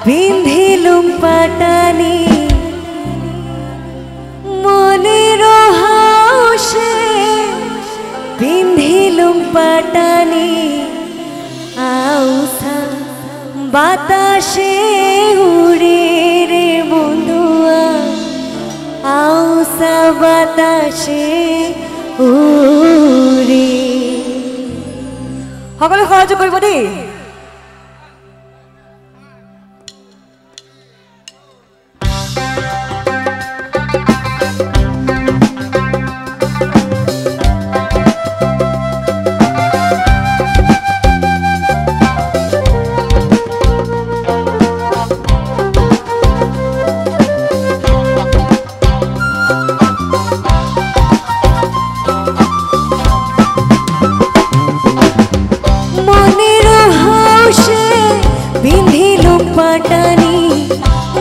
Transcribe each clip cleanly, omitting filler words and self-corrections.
পিন্ধিলুম পাটানি মনের হাউসে, পিন্ধিলুম পাটানি আউসা বাতাসে উড়ে রে বন্ধুয়া, আউসা বাতাসে উড়ে। সকলে সহযোগ কৰিব দেই। পাটানি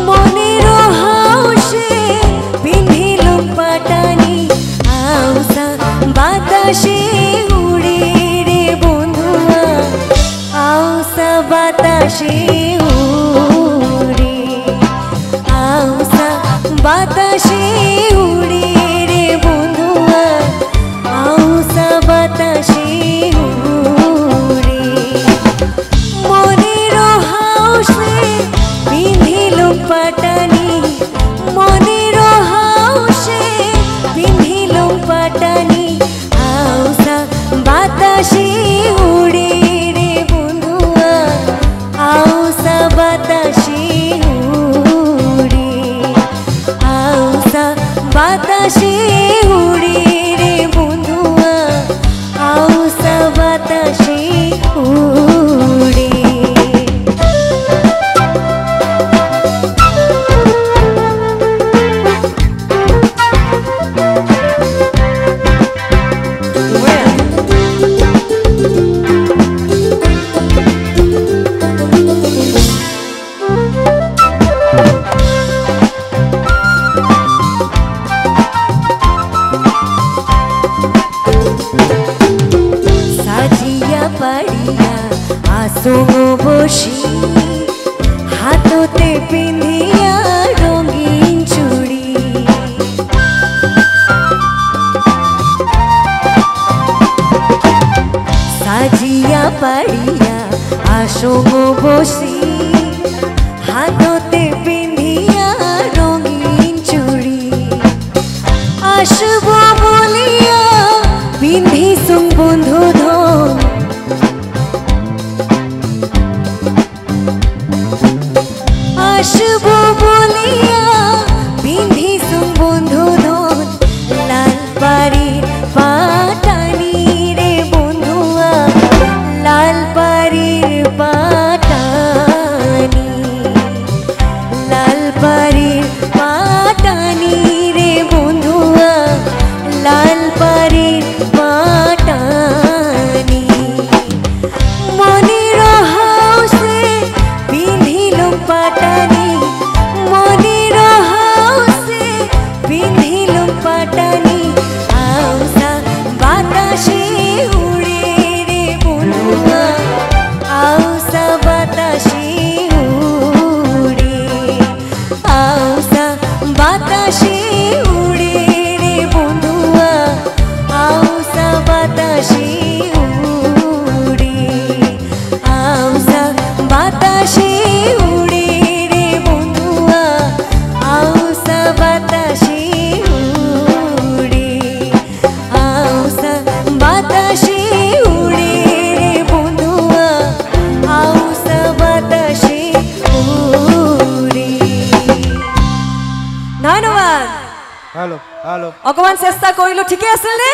মনের হাউসে, পিন্ধিলুম পাটানি আউসা বাতাসে উড়ে রে বন্ধুয়া, আউসা বাতাসে উড়ে, আউসা বাতাসে উড়ে রে বন্ধুয়া, আউসা বাতাসে উড়ে। মনের হাউসে পিন্ধিলুম পাটানি, মনের হাউসে পিন্ধিলুম পাটানি আউসা বাতাসে উড়ে রে বন্ধুয়া, আউসা বাতাসে উড়ে, আউসা বাতাসে উড়ে রে বন্ধুয়া, আউসা বাতাসে উড়ে। পাড়িয়া আসুম বসি, হাততে পিন্ধিয়া রঙিন চুড়ি, সাজিয়া পাড়িয়া আসুম বসি, হাততে পিন্ধিয়া রঙিন চুড়ি, আসব বলিয়া পিন্ধিসুম বন্ধু ধন, আসব বলিয়া পিন্ধিসুম বন্ধু ধন, লাল পাড়ির পাটানি রে বন্ধুয়া, লাল পাড়ির পাটানি, লাল পাড়ির পাটানি রে বন্ধুয়া, লাল পাড়ির পাটানি। মনের হাউসে পিন্ধিলুম পাটানি, মনের হাউসে পিন্ধিলুম পাটানি আউসা বাতাসে উড়ে রে বন্ধুয়া, আউসা বাতাসে উড়ে, আউসা বাতাসে উড়ে রে বন্ধুয়া, আউসা বাতাসে উড়ে, আউসা বাতাসে উড়ে রে বন্ধুয়া, আউসা বাতাসে উড়ে, আউসা বাতাসে উড়ে রে বন্ধুয়া, আউসা বাতাসে উড়ে। ধন্যবাদ। হ্যালো হ্যালো অকমান চেষ্টা কৰিলো, ঠিকে আছে নে?